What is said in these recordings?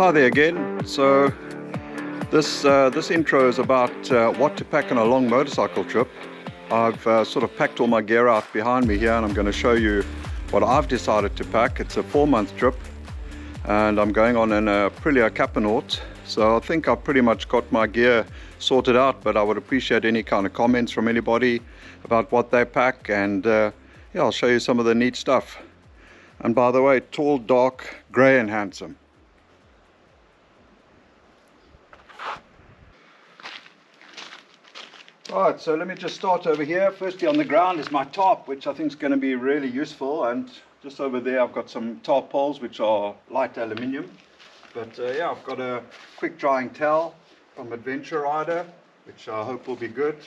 Hi there again. So this intro is about what to pack on a long motorcycle trip. I've sort of packed all my gear out behind me here, and I'm going to show you what I've decided to pack. It's a 4-month trip and I'm going on an Aprilia Capanaut. So I think I've pretty much got my gear sorted out, but I would appreciate any kind of comments from anybody about what they pack, and yeah, I'll show you some of the neat stuff. And by the way, tall, dark, grey and handsome. Right, so let me just start over here. Firstly, on the ground is my tarp, which I think is going to be really useful, and just over there I've got some tarp poles which are light aluminium. But yeah, I've got a quick drying towel from Adventure Rider, which I hope will be good.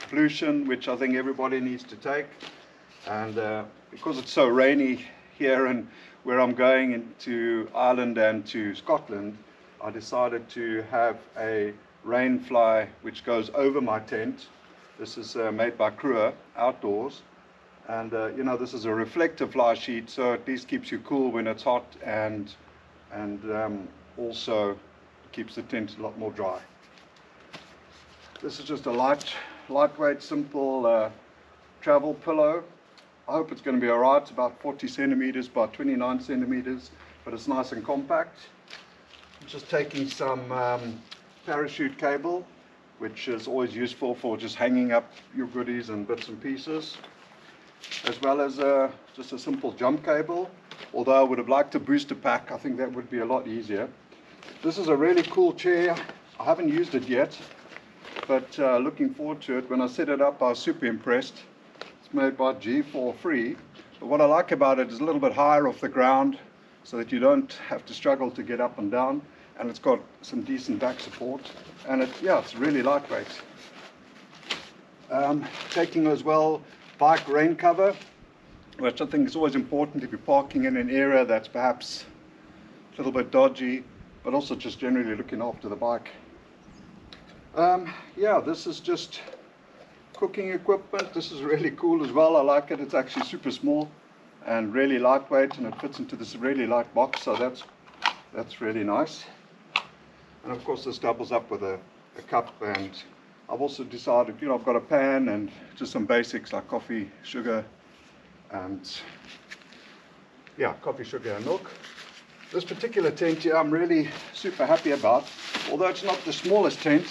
Pollution, which I think everybody needs to take. And because it's so rainy here and where I'm going into Ireland and to Scotland, I decided to have a rain fly which goes over my tent. This is made by Crua, outdoors. And you know, this is a reflective fly sheet, so at least keeps you cool when it's hot, and also keeps the tent a lot more dry. This is just a lightweight, simple travel pillow. I hope it's going to be alright. It's about 40 centimeters by 29 centimeters, but it's nice and compact. I'm just taking some parachute cable, which is always useful for just hanging up your goodies and bits and pieces, as well as just a simple jump cable. Although I would have liked a booster pack, I think that would be a lot easier. This is a really cool chair. I haven't used it yet, but looking forward to it. When I set it up, I was super impressed. It's made by G4 but what I like about it is a little bit higher off the ground, so that you don't have to struggle to get up and down, and it's got some decent back support, and it's really lightweight. Taking as well bike rain cover, which I think is always important if you're parking in an area that's perhaps a little bit dodgy, but also just generally looking after the bike. Yeah, this is just cooking equipment. This is really cool as well. I like it. It's actually super small and really lightweight, and it fits into this really light box, so that's really nice. And of course this doubles up with a cup, and I've also decided, you know, I've got a pan and just some basics like coffee, sugar, and yeah, coffee, sugar and milk. This particular tent here I'm really super happy about. Although it's not the smallest tent,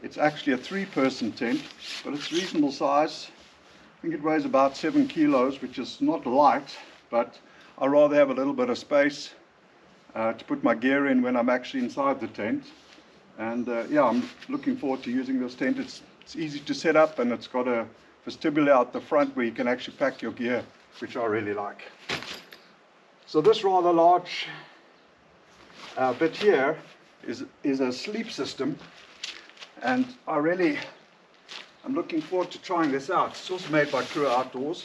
it's actually a 3-person tent, but it's reasonable size. I think it weighs about 7 kilos, which is not light, but I'd rather have a little bit of space to put my gear in when I'm actually inside the tent. And yeah, I'm looking forward to using this tent. It's easy to set up, and it's got a vestibule out the front where you can actually pack your gear, which I really like. So this rather large bit here is a sleep system, and I'm looking forward to trying this out. It's also made by Crua Outdoors.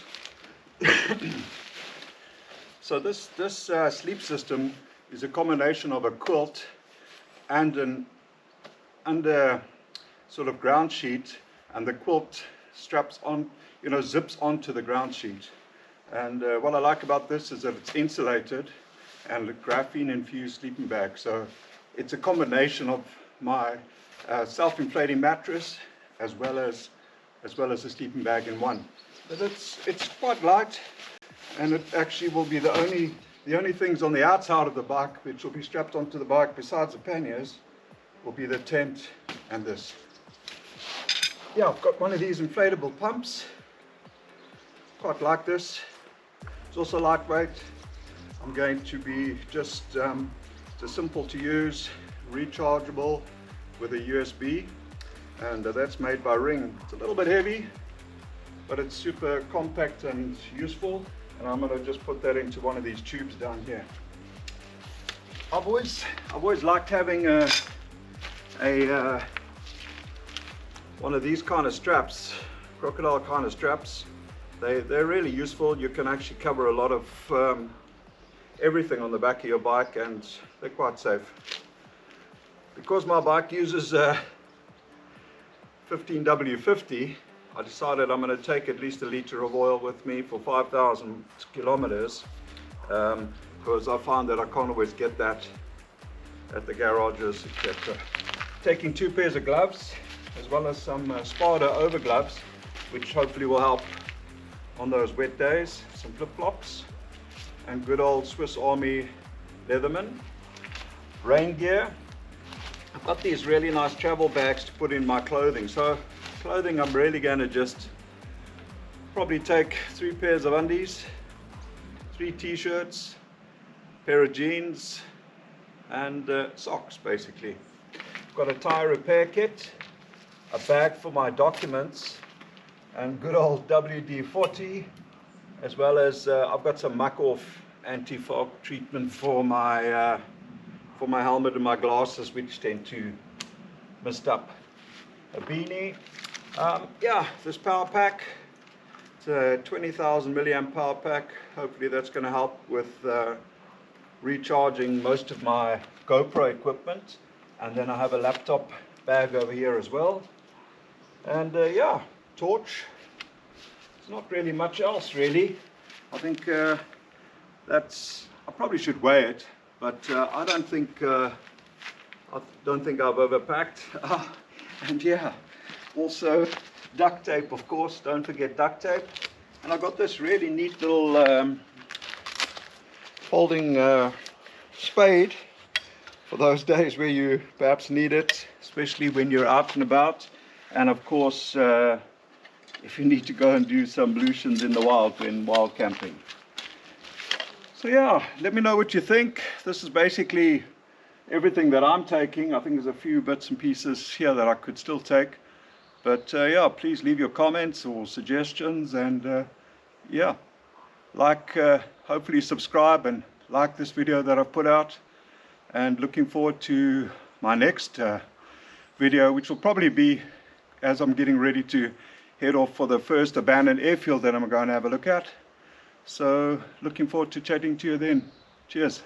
So this sleep system is a combination of a quilt and an under sort of ground sheet, and the quilt straps on, you know, zips onto the ground sheet. And what I like about this is that it's insulated and a graphene infused sleeping bag. So it's a combination of my self-inflating mattress as well as a sleeping bag in one. But it's quite light, and it actually will be the only things on the outside of the bike which will be strapped onto the bike besides the panniers will be the tent and this. Yeah, I've got one of these inflatable pumps. Quite like this. It's also lightweight. I'm going to be just it's simple to use, rechargeable with a USB, and that's made by Ring. It's a little bit heavy, but it's super compact and useful, and I'm going to just put that into one of these tubes down here. I've always liked having one of these kind of straps, crocodile kind of straps. They're really useful. You can actually cover a lot of everything on the back of your bike, and they're quite safe. Because my bike uses 15W50, I decided I'm going to take at least a litre of oil with me for 5,000 kilometers, because I find that I can't always get that at the garages, etc. Taking 2 pairs of gloves as well as some Spada over gloves, which hopefully will help on those wet days. Some flip-flops and good old Swiss Army Leatherman. Rain gear. I've got these really nice travel bags to put in my clothing. So clothing, I'm really going to just probably take 3 pairs of undies, 3 t-shirts, pair of jeans, and socks basically. Got a tire repair kit, a bag for my documents, and good old WD-40, as well as I've got some muck off anti-fog treatment for my helmet and my glasses, which tend to mist up. A beanie. Yeah, this power pack, it's a 20,000 milliamp power pack. Hopefully that's going to help with recharging most of my GoPro equipment. And then I have a laptop bag over here as well. And yeah, torch. It's not really much else really. I think that's, I probably should weigh it, but I don't think I've overpacked. And yeah, also duct tape, of course, don't forget duct tape. And I got this really neat little folding spade for those days where you perhaps need it, especially when you're out and about. And of course, if you need to go and do some ablutions in the wild when wild camping. So yeah, let me know what you think. This is basically everything that I'm taking. I think there's a few bits and pieces here that I could still take. But yeah, please leave your comments or suggestions, and yeah, hopefully subscribe and like this video that I've put out. And looking forward to my next video, which will probably be as I'm getting ready to head off for the first abandoned airfield that I'm going to have a look at. So looking forward to chatting to you then. Cheers.